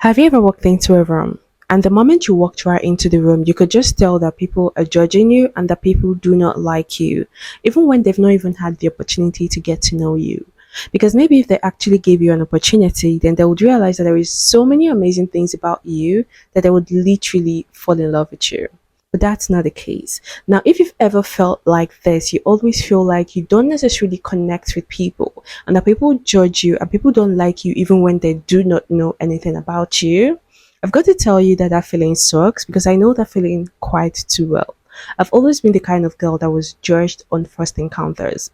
Have you ever walked into a room and the moment you walked right into the room, you could just tell that people are judging you and that people do not like you, even when they've not even had the opportunity to get to know you? Because maybe if they actually gave you an opportunity, then they would realize that there is so many amazing things about you that they would literally fall in love with you. But that's not the case. Now, if you've ever felt like this, you always feel like you don't necessarily connect with people and that people judge you and people don't like you even when they do not know anything about you. I've got to tell you that that feeling sucks because I know that feeling quite too well. I've always been the kind of girl that was judged on first encounters.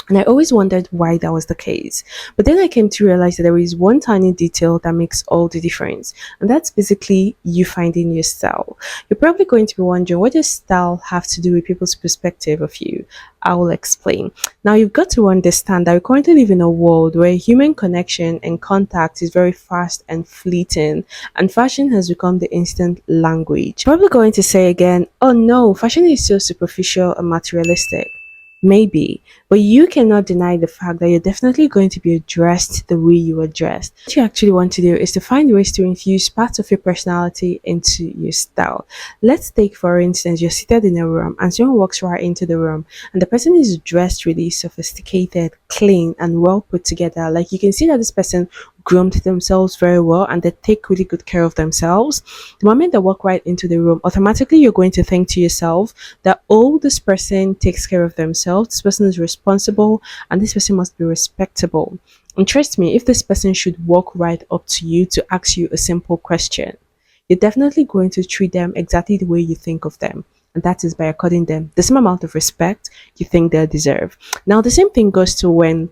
And I always wondered why that was the case. But then I came to realize that there is one tiny detail that makes all the difference. And that's basically you finding your style. You're probably going to be wondering, what does style have to do with people's perspective of you? I will explain. Now, you've got to understand that we currently live in a world where human connection and contact is very fast and fleeting, and fashion has become the instant language. Probably going to say again, oh no, fashion is so superficial and materialistic. Maybe, but you cannot deny the fact that you're definitely going to be dressed the way you are dressed. What you actually want to do is to find ways to infuse parts of your personality into your style. Let's take, for instance, you're seated in a room and someone walks right into the room and the person is dressed really sophisticated, clean, and well put together. Like you can see that this person groomed themselves very well and they take really good care of themselves. The moment they walk right into the room, automatically you're going to think to yourself that, oh, this person takes care of themselves, this person is responsible, and this person must be respectable. And trust me, if this person should walk right up to you to ask you a simple question, you're definitely going to treat them exactly the way you think of them. And that is by according them the same amount of respect you think they deserve. Now, the same thing goes to when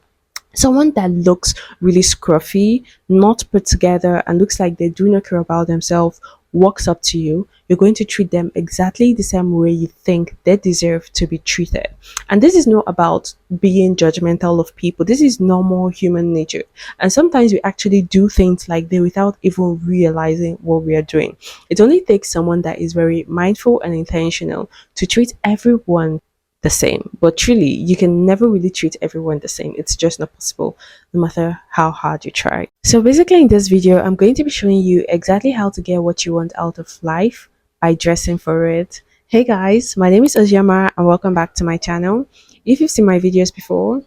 someone that looks really scruffy, not put together, and looks like they do not care about themselves walks up to you, you're going to treat them exactly the same way you think they deserve to be treated. And this is not about being judgmental of people. This is normal human nature. And sometimes we actually do things like that without even realizing what we are doing. It only takes someone that is very mindful and intentional to treat everyone the same. But truly, you can never really treat everyone the same. It's just not possible, no matter how hard you try. So basically in this video, I'm going to be showing you exactly how to get what you want out of life by dressing for it. Hey guys, my name is Ojiama and welcome back to my channel. If you've seen my videos before,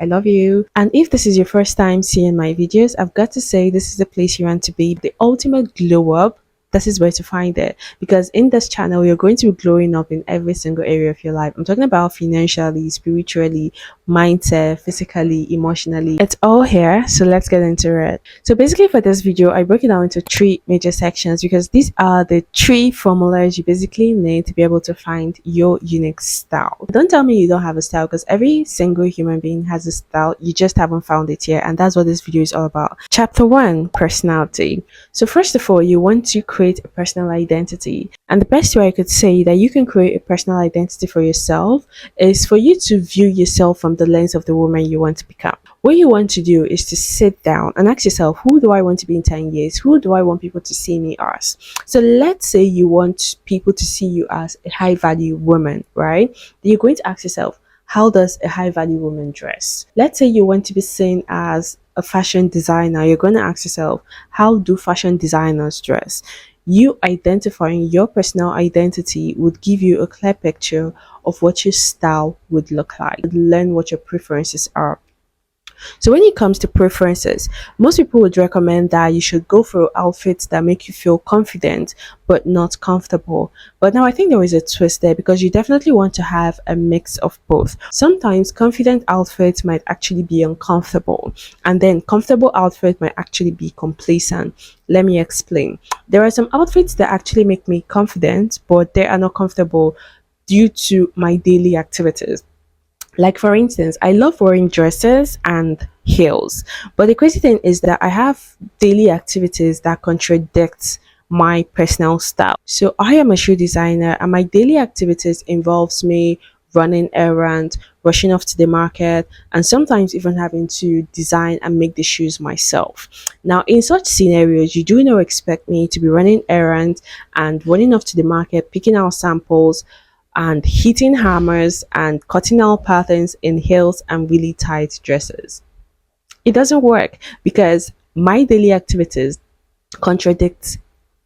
I love you. And if this is your first time seeing my videos, I've got to say this is the place you want to be. The ultimate glow up, this is where to find it, because in this channel you're going to be glowing up in every single area of your life. I'm talking about financially, spiritually, mindset, physically, emotionally. It's all here, so let's get into it. So basically for this video I broke it down into three major sections because these are the three formulas you basically need to be able to find your unique style. Don't tell me you don't have a style, because every single human being has a style, you just haven't found it yet, and that's what this video is all about. Chapter 1: Personality. So first of all, you want to create a personal identity. And the best way I could say that you can create a personal identity for yourself is for you to view yourself from the lens of the woman you want to become. What you want to do is to sit down and ask yourself, who do I want to be in 10 years? Who do I want people to see me as? So let's say you want people to see you as a high value woman, right? Then you're going to ask yourself, how does a high value woman dress? Let's say you want to be seen as a fashion designer. You're going to ask yourself, how do fashion designers dress? You identifying your personal identity would give you a clear picture of what your style would look like. Learn what your preferences are. So when it comes to preferences, most people would recommend that you should go for outfits that make you feel confident but not comfortable. But now I think there is a twist there, because you definitely want to have a mix of both. Sometimes confident outfits might actually be uncomfortable, and then comfortable outfit might actually be complacent. Let me explain. There are some outfits that actually make me confident, but they are not comfortable due to my daily activities. Like for instance, I love wearing dresses and heels. But the crazy thing is that I have daily activities that contradict my personal style. So I am a shoe designer and my daily activities involves me running errands, rushing off to the market, and sometimes even having to design and make the shoes myself. Now, in such scenarios, you do not expect me to be running errands and running off to the market, picking out samples, and hitting hammers and cutting out patterns in heels and really tight dresses. It doesn't work because my daily activities contradict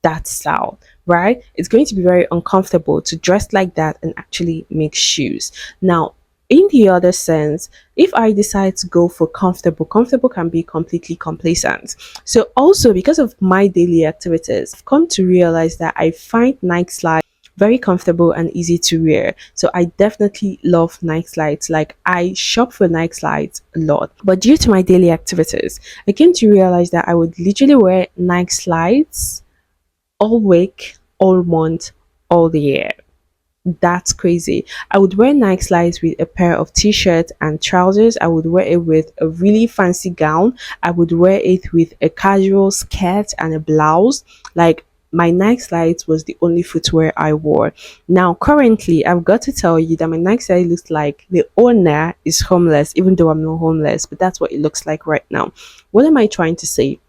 that style, right? It's going to be very uncomfortable to dress like that and actually make shoes. Now, in the other sense, if I decide to go for comfortable, comfortable can be completely complacent. So, also because of my daily activities, I've come to realize that I find Nike slides very comfortable and easy to wear. So I definitely love Nike slides. Like I shop for Nike slides a lot. But due to my daily activities, I came to realize that I would literally wear Nike slides all week, all month, all the year. That's crazy. I would wear Nike slides with a pair of t-shirts and trousers. I would wear it with a really fancy gown. I would wear it with a casual skirt and a blouse. Like my Nike slides was the only footwear I wore. Now, currently, I've got to tell you that my Nike slide looks like the owner is homeless, even though I'm not homeless, but that's what it looks like right now. What am I trying to say?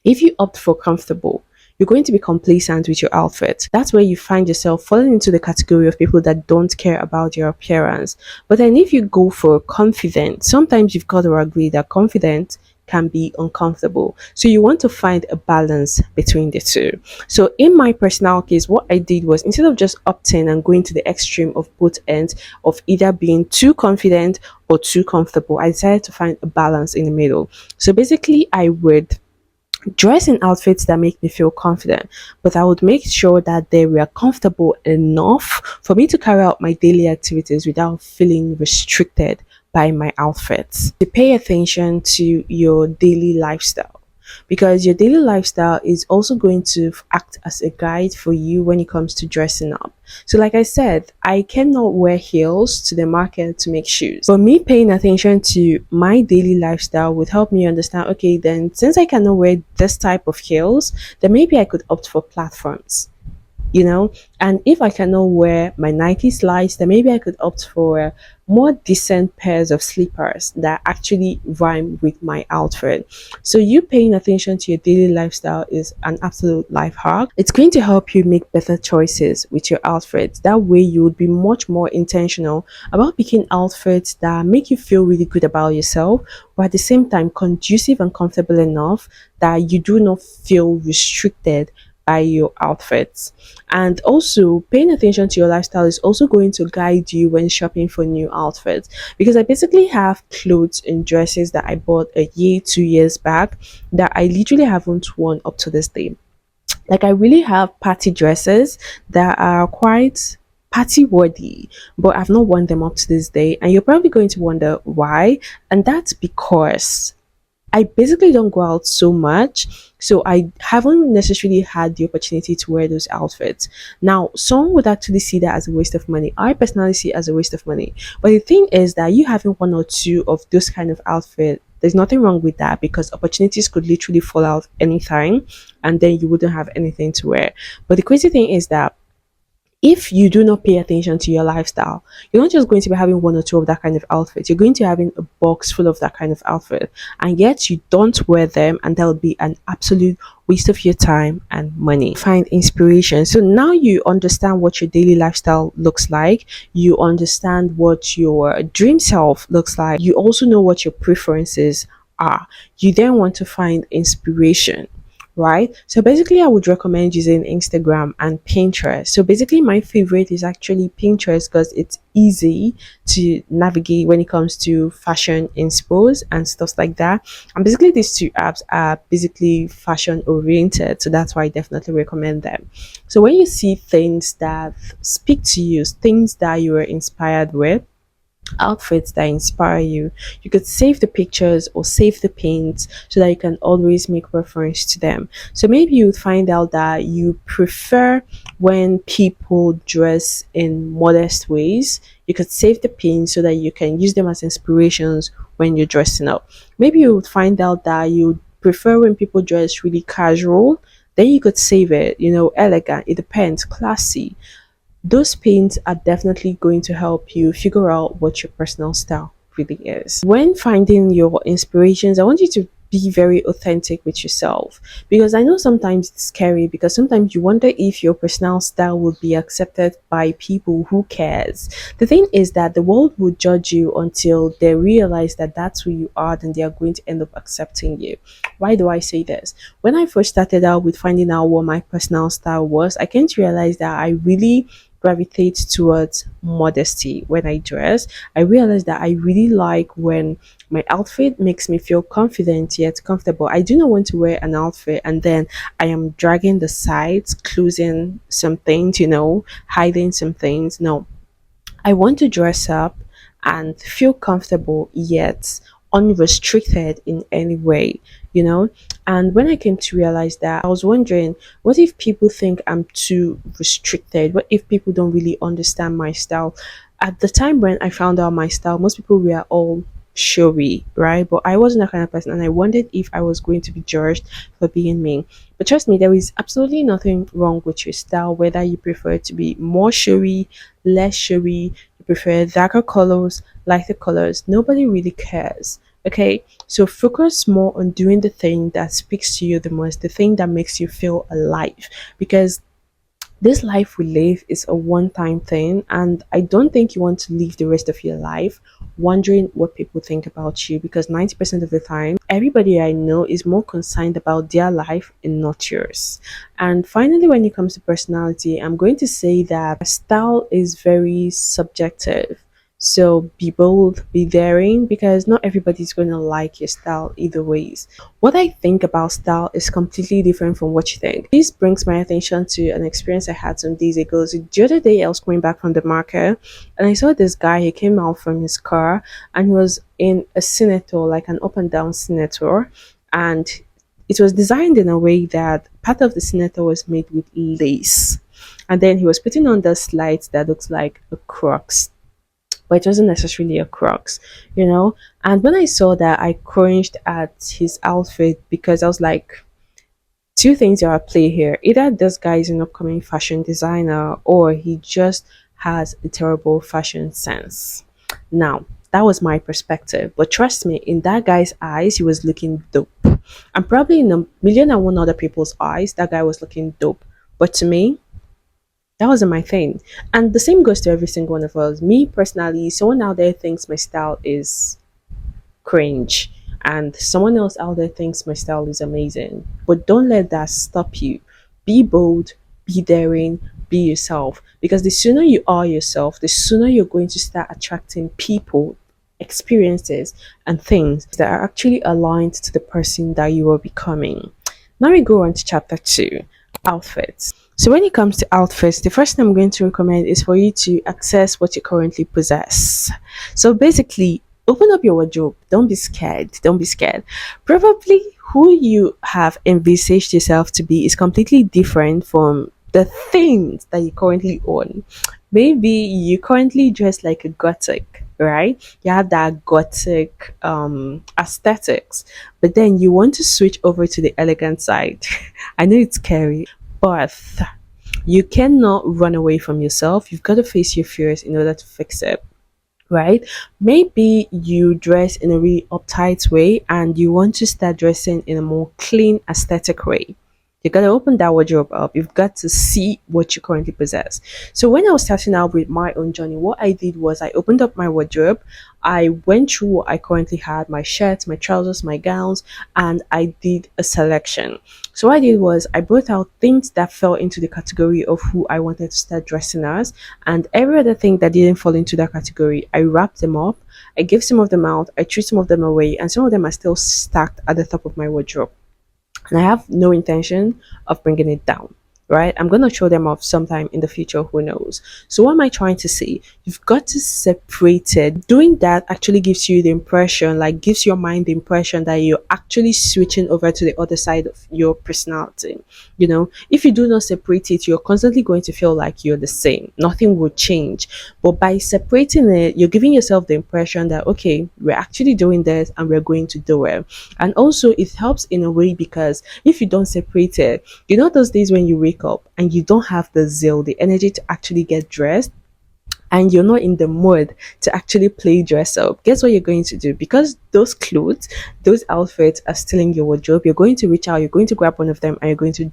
If you opt for comfortable, you're going to be complacent with your outfit. That's where you find yourself falling into the category of people that don't care about your appearance. But then if you go for confident, sometimes you've got to agree that confident can be uncomfortable. So you want to find a balance between the two. So in my personal case, what I did was instead of just opting and going to the extreme of both ends of either being too confident or too comfortable, I decided to find a balance in the middle. So basically I would dress in outfits that make me feel confident, but I would make sure that they were comfortable enough for me to carry out my daily activities without feeling restricted by my outfits. To pay attention to your daily lifestyle because your daily lifestyle is also going to act as a guide for you when it comes to dressing up. So, like I said, I cannot wear heels to the market to make shoes. But me paying attention to my daily lifestyle would help me understand okay, then since I cannot wear this type of heels, then maybe I could opt for platforms, you know. And if I cannot wear my Nike slides, then maybe I could opt for more decent pairs of slippers that actually rhyme with my outfit. So you paying attention to your daily lifestyle is an absolute life hack. It's going to help you make better choices with your outfits. That way you would be much more intentional about picking outfits that make you feel really good about yourself, but at the same time conducive and comfortable enough that you do not feel restricted by your outfits. And also, paying attention to your lifestyle is also going to guide you when shopping for new outfits. Because I basically have clothes and dresses that I bought a year, 2 years back that I literally haven't worn up to this day. Like, I really have party dresses that are quite party worthy, but I've not worn them up to this day. And you're probably going to wonder why. And that's because I basically don't go out so much, so I haven't necessarily had the opportunity to wear those outfits. Now, some would actually see that as a waste of money. I personally see it as a waste of money. But the thing is that you having one or two of those kind of outfit, there's nothing wrong with that because opportunities could literally fall out anytime and then you wouldn't have anything to wear. But the crazy thing is that if you do not pay attention to your lifestyle, you're not just going to be having one or two of that kind of outfit. You're going to having a box full of that kind of outfit, and yet you don't wear them, and that would be an absolute waste of your time and money. Find inspiration. So now you understand what your daily lifestyle looks like. You understand what your dream self looks like. You also know what your preferences are. You then want to find inspiration, right? So basically, I would recommend using Instagram and Pinterest. So basically, my favorite is actually Pinterest because it's easy to navigate when it comes to fashion inspos and stuff like that. And basically, these two apps are basically fashion oriented. So that's why I definitely recommend them. So when you see things that speak to you, things that you were inspired with, outfits that inspire you, you could save the pictures or save the paints so that you can always make reference to them. So maybe you would find out that you prefer when people dress in modest ways. You could save the pins so that you can use them as inspirations when you're dressing up. Maybe you would find out that you prefer when people dress really casual. Then you could save it, elegant, it depends, classy. Those paints are definitely going to help you figure out what your personal style really is. When finding your inspirations, I want you to be very authentic with yourself, because I know sometimes it's scary, because sometimes you wonder if your personal style will be accepted by people. Who cares? The thing is that the world will judge you until they realize that that's who you are, then they are going to end up accepting you. Why do I say this? When I first started out with finding out what my personal style was, I came to realize that I really gravitate towards modesty when I dress. I realized that I really like when my outfit makes me feel confident yet comfortable. I do not want to wear an outfit and then I am dragging the sides, closing some things, hiding some things. No, I want to dress up and feel comfortable yet unrestricted in any way, you know? And when I came to realize that, I was wondering, what if people think I'm too restricted? What if people don't really understand my style? At the time when I found out my style, most people were all showy, right? But I wasn't that kind of person, and I wondered if I was going to be judged for being me. But trust me, there is absolutely nothing wrong with your style, whether you prefer to be more showy, less showy, you prefer darker colors, lighter colors. Nobody really cares. Okay, so focus more on doing the thing that speaks to you the most, the thing that makes you feel alive. Because this life we live is a one time thing, and I don't think you want to live the rest of your life wondering what people think about you, because 90% of the time, everybody I know is more concerned about their life and not yours. And finally, when it comes to personality, I'm going to say that style is very subjective. So be bold, be daring, because not everybody's going to like your style either ways. What I think about style is completely different from what you think. This brings my attention to an experience I had some days ago. So the other day, I was coming back from the market and I saw this guy. He came out from his car and he was in a senator, like an up and down senator. And it was designed in a way that part of the senator was made with lace. And then he was putting on the slides that looks like a crux, but it wasn't necessarily a Crocs, you know. And when I saw that, I cringed at his outfit, because I was like, two things are at play here. Either this guy is an upcoming fashion designer, or he just has a terrible fashion sense. Now, that was my perspective, but trust me, in that guy's eyes, he was looking dope. And probably in a million and one other people's eyes, that guy was looking dope. But to me, that wasn't my thing. And the same goes to every single one of us. Me personally, someone out there thinks my style is cringe, and someone else out there thinks my style is amazing. But don't let that stop you. Be bold, be daring, be yourself. Because the sooner you are yourself, the sooner you're going to start attracting people, experiences, and things that are actually aligned to the person that you are becoming. Now we go on to chapter 2, outfits. So when it comes to outfits, the first thing I'm going to recommend is for you to access what you currently possess. So basically, open up your wardrobe. Don't be scared. Don't be scared. Probably who you have envisaged yourself to be is completely different from the things that you currently own. Maybe you currently dress like a gothic, right? You have that gothic aesthetics, but then you want to switch over to the elegant side. I know it's scary, but you cannot run away from yourself. You've got to face your fears in order to fix it, right? Maybe you dress in a really uptight way and you want to start dressing in a more clean aesthetic way. You gotta open that wardrobe up. You've got to see what you currently possess. So when I was starting out with my own journey, what I did was I opened up my wardrobe. I went through what I currently had, my shirts, my trousers, my gowns, and I did a selection. So what I did was I brought out things that fell into the category of who I wanted to start dressing as, and every other thing that didn't fall into that category, I wrapped them up. I gave some of them out, I threw some of them away, and some of them are still stacked at the top of my wardrobe, and I have no intention of bringing it down. Right? I'm gonna show them off sometime in the future, who knows? So what am I trying to say? You've got to separate it. Doing that actually gives you the impression, like gives your mind the impression that you're actually switching over to the other side of your personality. You know, if you do not separate it, you're constantly going to feel like you're the same. Nothing will change. But by separating it, you're giving yourself the impression that okay, we're actually doing this and we're going to do it. And also it helps in a way, because if you don't separate it, those days when you wake up and you don't have the zeal, the energy to actually get dressed, and you're not in the mood to actually play dress up, guess what you're going to do? Because those clothes, those outfits are still in your wardrobe, you're going to reach out, you're going to grab one of them, and you're going to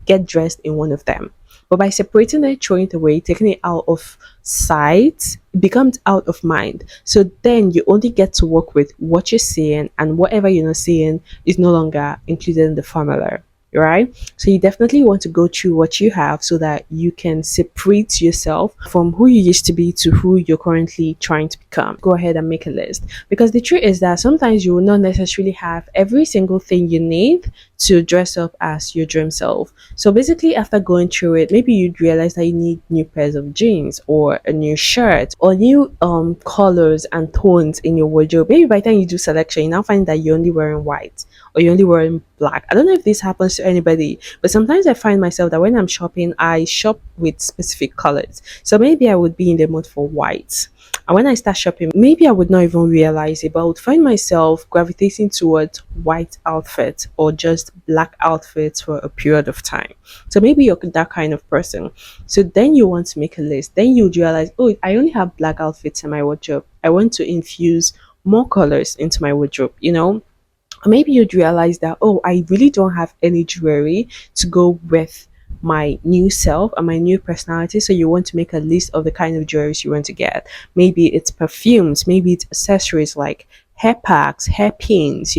get dressed in one of them. But by separating it, throwing it away, taking it out of sight, it becomes out of mind. So then you only get to work with what you're seeing, and whatever you're not seeing is no longer included in the formula, right? So you definitely want to go through what you have so that you can separate yourself from who you used to be to who you're currently trying to become. Go ahead and make a list, because the truth is that sometimes you will not necessarily have every single thing you need to dress up as your dream self. So basically, after going through it, maybe you'd realize that you need new pairs of jeans or a new shirt or new colors and tones in your wardrobe. Maybe by the time you do selection, you now find that you're only wearing white or you're only wearing black. I don't know if this happens to anybody, but sometimes I find myself that when I'm shopping, I shop with specific colors. So maybe I would be in the mood for white. And when I start shopping, maybe I would not even realize it, but I would find myself gravitating towards white outfits or just black outfits for a period of time. So maybe you're that kind of person. So then you want to make a list. Then you would realize, oh, I only have black outfits in my wardrobe. I want to infuse more colors into my wardrobe, maybe you'd realize that, oh, I really don't have any jewelry to go with my new self and my new personality. So you want to make a list of the kind of jewelry you want to get. Maybe it's perfumes, maybe it's accessories like hair packs, hair pins,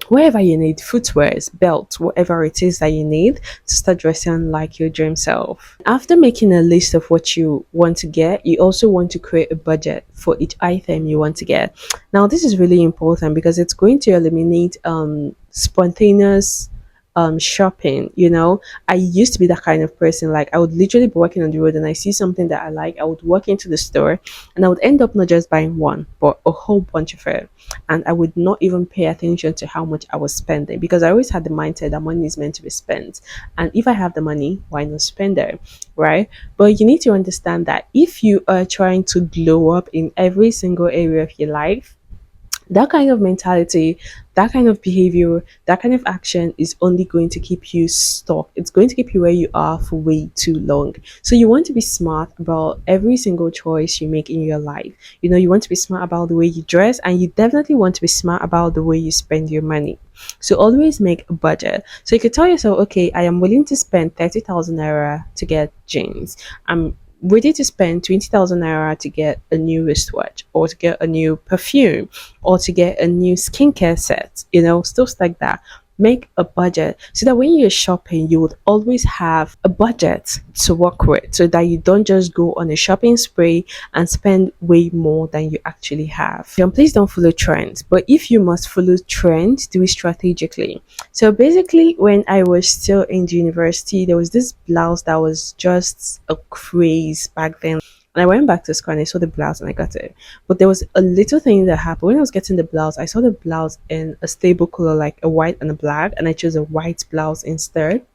wherever you need, footwears, belts, whatever it is that you need to start dressing like your dream self. After making a list of what you want to get, you also want to create a budget for each item you want to get. Now, this is really important because it's going to eliminate spontaneous shopping. I used to be that kind of person. Like, I would literally be walking on the road and I see something that I like, I would walk into the store and I would end up not just buying one but a whole bunch of it, and I would not even pay attention to how much I was spending, because I always had the mindset that money is meant to be spent, and if I have the money, why not spend it, right? But you need to understand that if you are trying to glow up in every single area of your life, that kind of mentality, that kind of behavior, that kind of action is only going to keep you stuck. It's going to keep you where you are for way too long. So you want to be smart about every single choice you make in your life. You want to be smart about the way you dress, and you definitely want to be smart about the way you spend your money. So always make a budget. So you could tell yourself, okay, I am willing to spend 30,000 naira to get jeans. I'm ready to spend 20,000 naira to get a new wristwatch or to get a new perfume or to get a new skincare set, stuff like that. Make a budget so that when you're shopping, you would always have a budget to work with, so that you don't just go on a shopping spree and spend way more than you actually have. And please don't follow trends, but if you must follow trends, do it strategically. So basically, when I was still in the university, there was this blouse that was just a craze back then. And I went back to school and I saw the blouse and I got it. But there was a little thing that happened. When I was getting the blouse, I saw the blouse in a stable color, like a white and a black, and I chose a white blouse instead.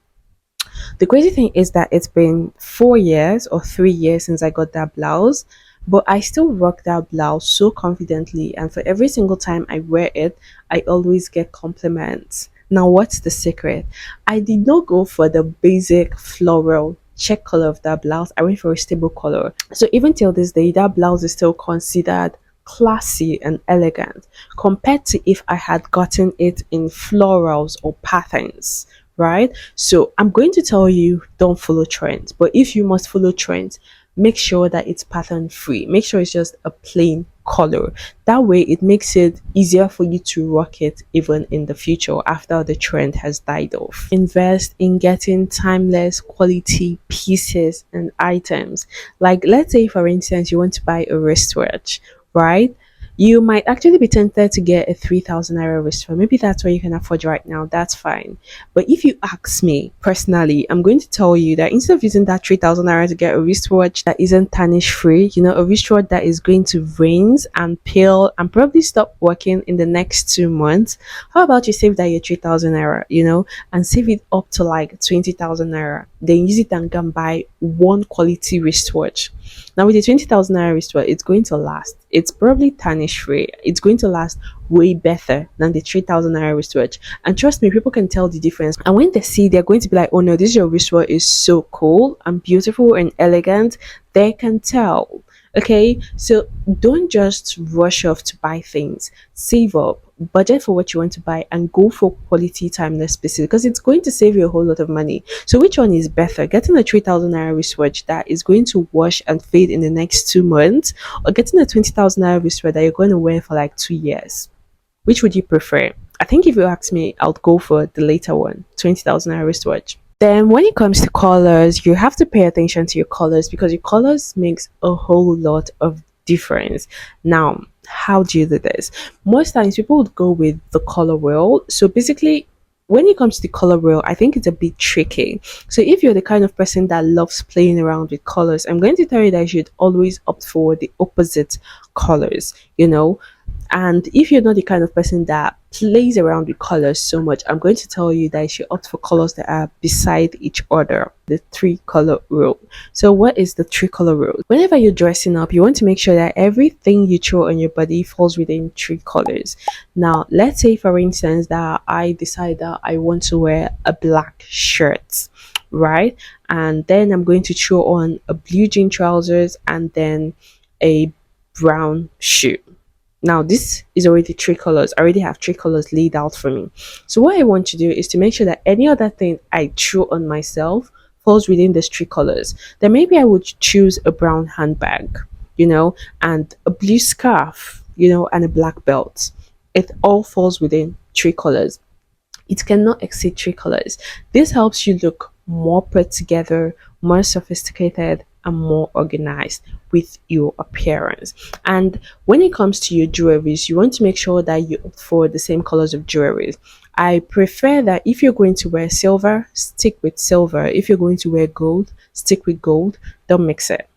The crazy thing is that it's been 4 years or 3 years since I got that blouse, but I still rock that blouse so confidently. And for every single time I wear it, I always get compliments. Now, what's the secret? I did not go for the basic floral check color of that blouse. I went for a stable color. So even till this day, that blouse is still considered classy and elegant compared to if I had gotten it in florals or patterns, right? So I'm going to tell you, don't follow trends, but if you must follow trends, make sure that it's pattern free. Make sure it's just a plain color. That way it makes it easier for you to rock it even in the future after the trend has died off. Invest in getting timeless quality pieces and items. Like, let's say for instance you want to buy a wristwatch, right? You might actually be tempted to get a 3,000 naira wristwatch. Maybe that's what you can afford right now. That's fine. But if you ask me personally, I'm going to tell you that instead of using that 3,000 naira to get a wristwatch that isn't tarnish free, a wristwatch that is going to rinse and peel and probably stop working in the next 2 months, how about you save that your 3,000 naira, and save it up to like 20,000 naira. Then use it and go and buy one quality wristwatch. Now with the 20,000 naira wristwatch, it's going to last. It's probably tarnish free. It's going to last way better than the 3,000 naira wristwatch. And trust me, people can tell the difference. And when they see, they're going to be like, oh no, this your wristwatch is so cool and beautiful and elegant. They can tell. Okay, so don't just rush off to buy things. Save up, budget for what you want to buy, and go for quality timeless pieces because it's going to save you a whole lot of money. So, which one is better? Getting a 3,000 naira wristwatch that is going to wash and fade in the next 2 months, or getting a 20,000 naira wristwatch that you're going to wear for like 2 years? Which would you prefer? I think if you ask me, I'll go for the later one, 20,000 naira wristwatch. Then when it comes to colors, you have to pay attention to your colors because your colors makes a whole lot of difference. Now, how do you do this? Most times people would go with the color wheel. So basically, when it comes to the color wheel, I think it's a bit tricky. So if you're the kind of person that loves playing around with colors, I'm going to tell you that you should always opt for the opposite colors, you know. And if you're not the kind of person that plays around with colors so much, I'm going to tell you that you should opt for colors that are beside each other, the three color rule. So, what is the three color rule? Whenever you're dressing up, you want to make sure that everything you throw on your body falls within three colors. Now, let's say, for instance, that I decide that I want to wear a black shirt, right? And then I'm going to throw on a blue jean trousers and then a brown shoe. Now this is already three colors. I already have three colors laid out for me. So what I want to do is to make sure that any other thing I throw on myself falls within these three colors. Then maybe I would choose a brown handbag, and a blue scarf, and a black belt. It all falls within three colors. It cannot exceed three colors. This helps you look more put together, more sophisticated, and more organized with your appearance. And when it comes to your jewelries, you want to make sure that you opt for the same colors of jewelries. I prefer that if you're going to wear silver, stick with silver. If you're going to wear gold, stick with gold. Don't mix it.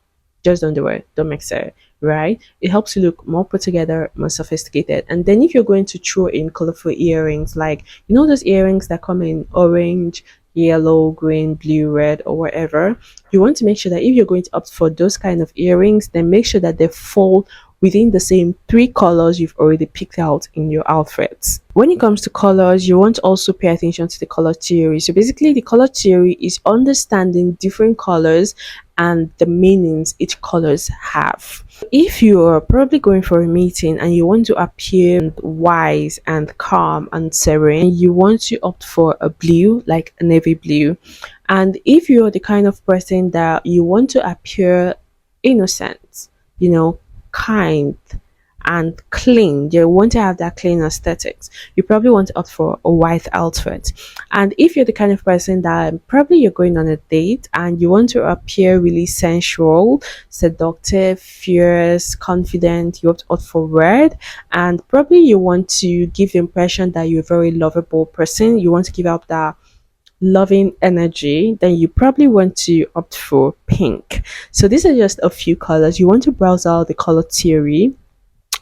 Just don't do it. Don't mix it, right? It helps you look more put together, more sophisticated. And then if you're going to throw in colorful earrings, like those earrings that come in orange, yellow, green, blue, red, or whatever, you want to make sure that if you're going to opt for those kind of earrings, then make sure that they fall within the same three colors you've already picked out in your outfits. When it comes to colors, you want to also pay attention to the color theory. So basically, the color theory is understanding different colors and the meanings each colors have. If you are probably going for a meeting and you want to appear wise and calm and serene, you want to opt for a blue, like a navy blue. And if you're the kind of person that you want to appear innocent, kind and clean, you want to have that clean aesthetics, you probably want to opt for a white outfit. And if you're the kind of person that probably you're going on a date and you want to appear really sensual, seductive, fierce, confident, you opt for red. And probably you want to give the impression that you're a very lovable person, you want to give out that loving energy, then you probably want to opt for pink. So these are just a few colors. You want to browse out the color theory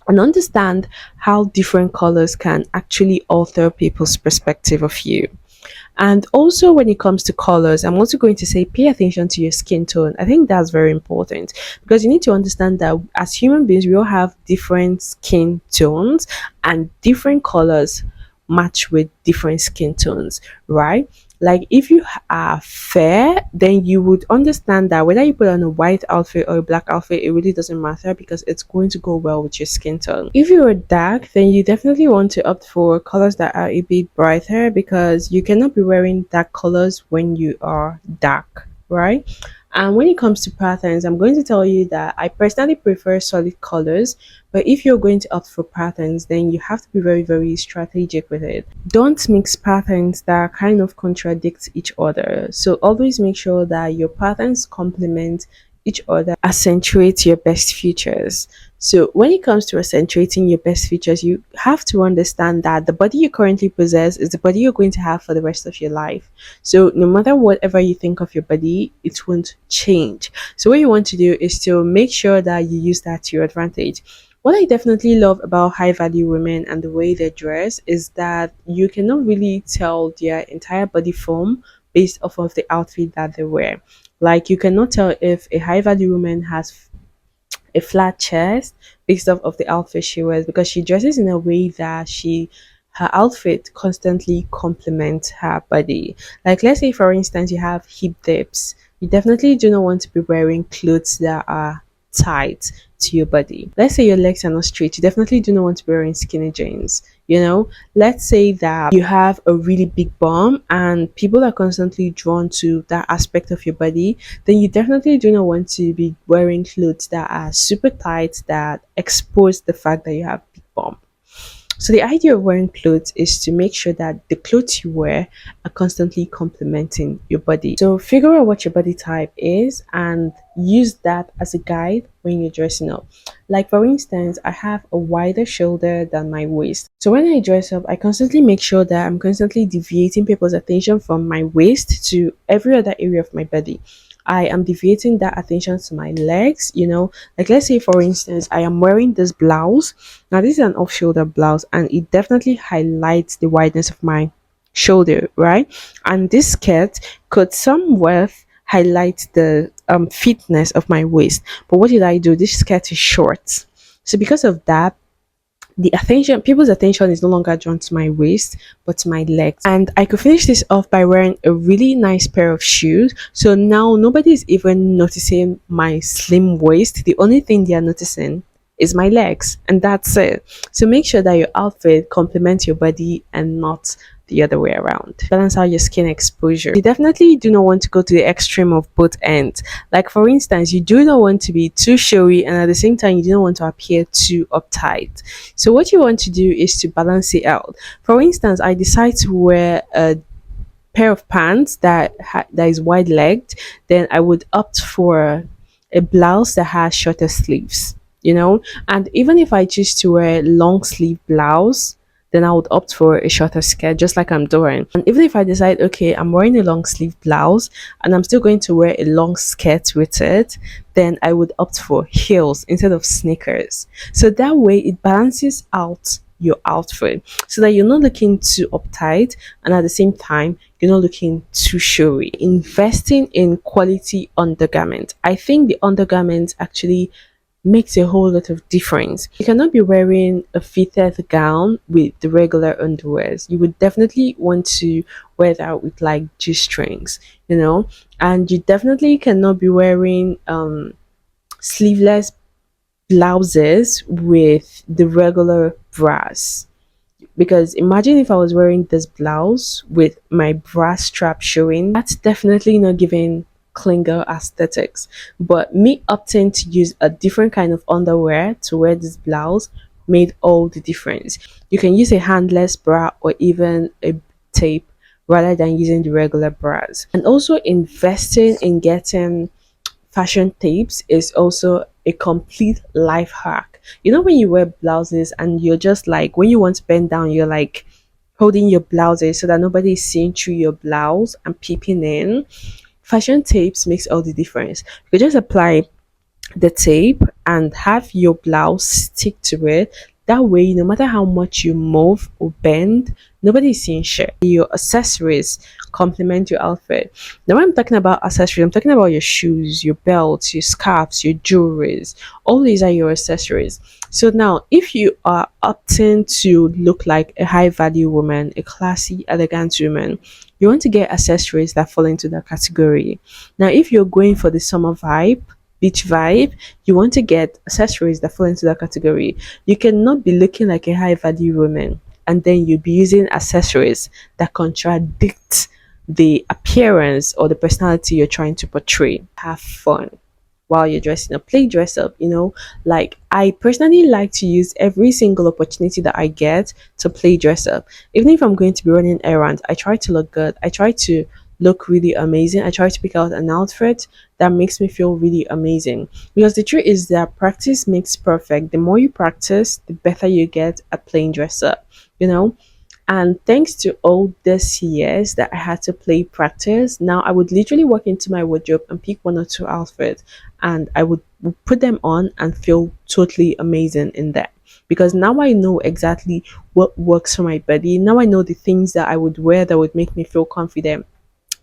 and understand how different colors can actually alter people's perspective of you. And also, when it comes to colors, I'm also going to say pay attention to your skin tone. I think that's very important because you need to understand that as human beings, we all have different skin tones and different colors match with different skin tones, right? Like if you are fair, then you would understand that whether you put on a white outfit or a black outfit, it really doesn't matter because it's going to go well with your skin tone. If you are dark, then you definitely want to opt for colors that are a bit brighter because you cannot be wearing dark colors when you are dark, right? And when it comes to patterns, I'm going to tell you that I personally prefer solid colors, but if you're going to opt for patterns, then you have to be very, very strategic with it. Don't mix patterns that kind of contradict each other. So always make sure that your patterns complement each other, accentuate your best features. So when it comes to accentuating your best features, you have to understand that the body you currently possess is the body you're going to have for the rest of your life. So no matter whatever you think of your body, it won't change. So what you want to do is to make sure that you use that to your advantage. What I definitely love about high value women and the way they dress is that you cannot really tell their entire body form based off of the outfit that they wear. Like you cannot tell if a high value woman has a flat chest based off of the outfit she wears, because she dresses in a way that her outfit constantly complements her body. Like, let's say for instance you have hip dips, you definitely do not want to be wearing clothes that are tight to your body. Let's say your legs are not straight, you definitely do not want to be wearing skinny jeans. Let's say that you have a really big bum and people are constantly drawn to that aspect of your body, then you definitely do not want to be wearing clothes that are super tight that expose the fact that you have big bum. So the idea of wearing clothes is to make sure that the clothes you wear are constantly complementing your body. So figure out what your body type is and use that as a guide when you're dressing up. Like for instance, I have a wider shoulder than my waist. So when I dress up, I constantly make sure that I'm constantly deviating people's attention from my waist to every other area of my body. I am deviating that attention to my legs. Like let's say for instance, I am wearing this blouse. Now this is an off-shoulder blouse and it definitely highlights the wideness of my shoulder, right? And this skirt could somewhat highlight the fitness of my waist. But what did I do? This skirt is short. So because of that, people's attention is no longer drawn to my waist but to my legs, and I could finish this off by wearing a really nice pair of shoes. So now nobody is even noticing my slim waist. The only thing they are noticing is my legs, and that's it. So make sure that your outfit complements your body and not the other way around. Balance out your skin exposure. You definitely do not want to go to the extreme of both ends. Like for instance, you do not want to be too showy and at the same time you do not want to appear too uptight. So what you want to do is to balance it out. For instance, I decide to wear a pair of pants that is wide legged, then I would opt for a blouse that has shorter sleeves. And even if I choose to wear long sleeve blouse, then I would opt for a shorter skirt, just like I'm doing. And even if I decide, okay, I'm wearing a long sleeve blouse and I'm still going to wear a long skirt with it, then I would opt for heels instead of sneakers. So that way it balances out your outfit so that you're not looking too uptight and at the same time you're not looking too showy. Investing in quality undergarment. I think the undergarment actually makes a whole lot of difference. You cannot be wearing a fitted gown with the regular underwears. You would definitely want to wear that with like G strings, and you definitely cannot be wearing sleeveless blouses with the regular bras, because imagine if I was wearing this blouse with my bra strap showing, that's definitely not giving clean girl aesthetics. But me opting to use a different kind of underwear to wear this blouse made all the difference. You can use a handless bra or even a tape rather than using the regular bras. And also investing in getting fashion tapes is also a complete life hack. When you wear blouses and you're just like, when you want to bend down, you're like holding your blouses so that nobody is seeing through your blouse and peeping in. Fashion tapes makes all the difference. You could just apply the tape and have your blouse stick to it. That way, no matter how much you move or bend, nobody is seeing shit. Your accessories complement your outfit. Now, when I'm talking about accessories, I'm talking about your shoes, your belts, your scarves, your jewelries. All these are your accessories. So now, if you are opting to look like a high value woman, a classy, elegant woman, you want to get accessories that fall into that category. Now, if you're going for the summer vibe, beach vibe, you want to get accessories that fall into that category. You cannot be looking like a high value woman and then you'll be using accessories that contradict the appearance or the personality you're trying to portray. Have fun while you're dressing up. Play dress up. Like, I personally like to use every single opportunity that I get to play dress up. Even if I'm going to be running errands, I try to look good. I try to look really amazing. I try to pick out an outfit that makes me feel really amazing. Because the truth is that practice makes perfect. The more you practice, the better you get at playing dress up. And thanks to all these years that I had to play practice, now I would literally walk into my wardrobe and pick one or two outfits and I would put them on and feel totally amazing in that. Because now I know exactly what works for my body. Now I know the things that I would wear that would make me feel confident.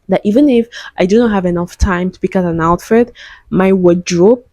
That even if I do not have enough time to pick out an outfit, my wardrobe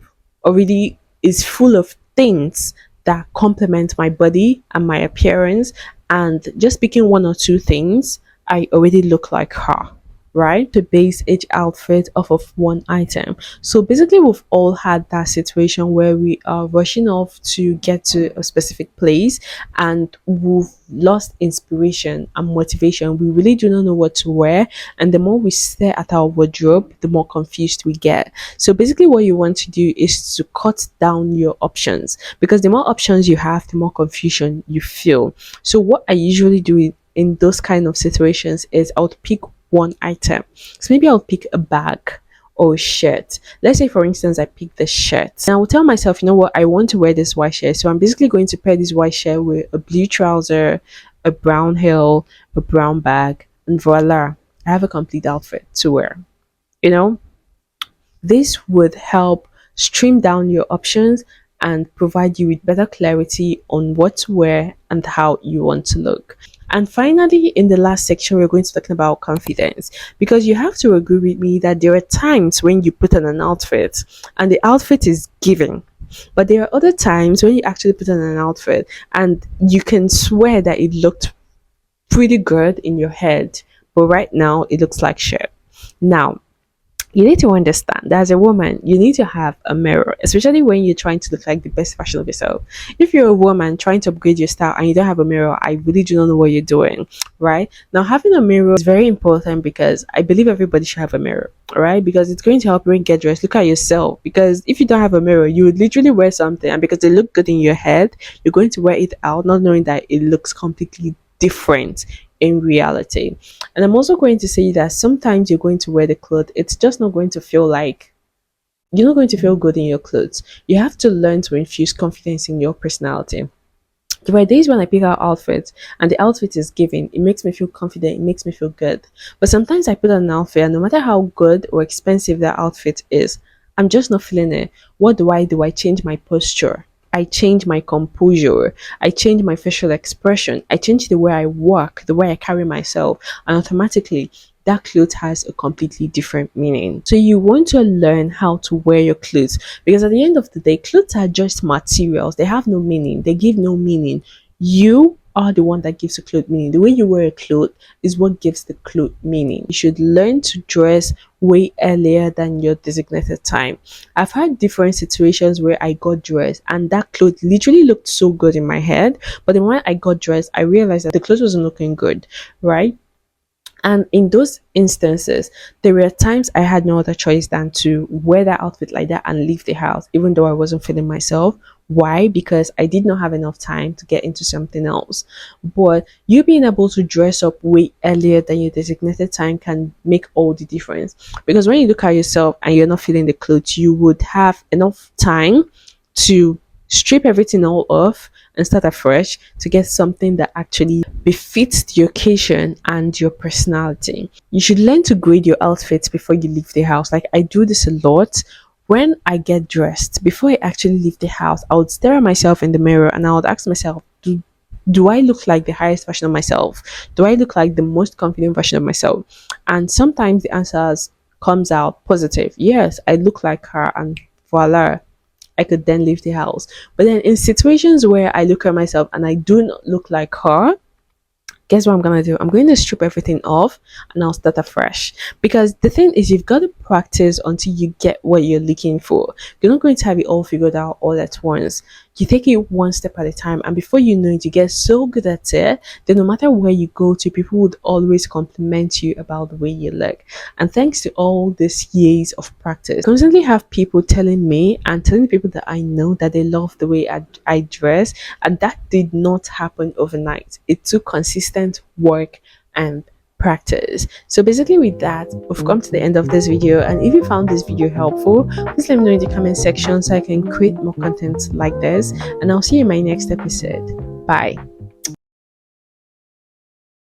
already is full of things that complement my body and my appearance, and just picking one or two things, I already look like her, right? To base each outfit off of one item. So basically, we've all had that situation where we are rushing off to get to a specific place and we've lost inspiration and motivation. We really do not know what to wear. And the more we stare at our wardrobe, the more confused we get. So basically, what you want to do is to cut down your options, because the more options you have, the more confusion you feel. So what I usually do in those kind of situations is I would pick one item. So maybe I'll pick a bag or a shirt. Let's say, for instance, I pick the shirt. And I will tell myself, you know what, I want to wear this white shirt. So I'm basically going to pair this white shirt with a blue trouser, a brown heel, a brown bag, and voila, I have a complete outfit to wear. You know, this would help stream down your options and provide you with better clarity on what to wear and how you want to look. And finally, in the last section, we're going to be talking about confidence, because you have to agree with me that there are times when you put on an outfit and the outfit is giving. But there are other times when you actually put on an outfit and you can swear that it looked pretty good in your head, but right now it looks like shit. Now, you need to understand that as a woman, you need to have a mirror, especially when you're trying to look like the best version of yourself. If you're a woman trying to upgrade your style and you don't have a mirror, I really do not know what you're doing, right? Now, having a mirror is very important because I believe everybody should have a mirror, right? Because it's going to help you get dressed. Look at yourself. Because if you don't have a mirror, you would literally wear something, and because they look good in your head, you're going to wear it out, not knowing that it looks completely different in reality. And I'm also going to say that sometimes you're going to wear the clothes, it's just not going to feel like you're not going to feel good in your clothes. You have to learn to infuse confidence in your personality. There are days when I pick out outfits and the outfit is giving, it makes me feel confident, it makes me feel good. But sometimes I put on an outfit and no matter how good or expensive that outfit is, I'm just not feeling it. What do? I change my posture. I change my composure. I change my facial expression. I change the way I walk, the way I carry myself, and automatically that clothes has a completely different meaning. So you want to learn how to wear your clothes, because at the end of the day, clothes are just materials. They have no meaning. They give no meaning. You are the one that gives the cloth meaning. The way you wear a cloth is what gives the cloth meaning. You should learn to dress way earlier than your designated time. I've had different situations where I got dressed and that cloth literally looked so good in my head, but the moment I got dressed, I realized that the clothes wasn't looking good, right? And in those instances, there were times I had no other choice than to wear that outfit like that and leave the house, even though I wasn't feeling myself. Why? Because I did not have enough time to get into something else. But you being able to dress up way earlier than your designated time can make all the difference. Because when you look at yourself and you're not feeling the clothes, you would have enough time to strip everything all off and start afresh to get something that actually befits the occasion and your personality. You should learn to grade your outfits before you leave the house. Like I do this a lot. When I get dressed, before I actually leave the house, I would stare at myself in the mirror and I would ask myself, do I look like the highest version of myself? Do I look like the most confident version of myself? And sometimes the answers comes out positive. Yes, I look like her, and voila, I could then leave the house. But then in situations where I look at myself and I do not look like her, guess what I'm gonna do? I'm going to strip everything off and I'll start afresh. Because the thing is, you've got to practice until you get what you're looking for. You're not going to have it all figured out all at once. You take it one step at a time, and before you know it, you get so good at it that no matter where you go to, people would always compliment you about the way you look. And thanks to all these years of practice, I constantly have people telling me and telling people that I know that they love the way I dress, and that did not happen overnight. It took consistent work and practice. So basically with that, we've come to the end of this video, and if you found this video helpful, please let me know in the comment section so I can create more content like this, and I'll see you in my next episode. Bye.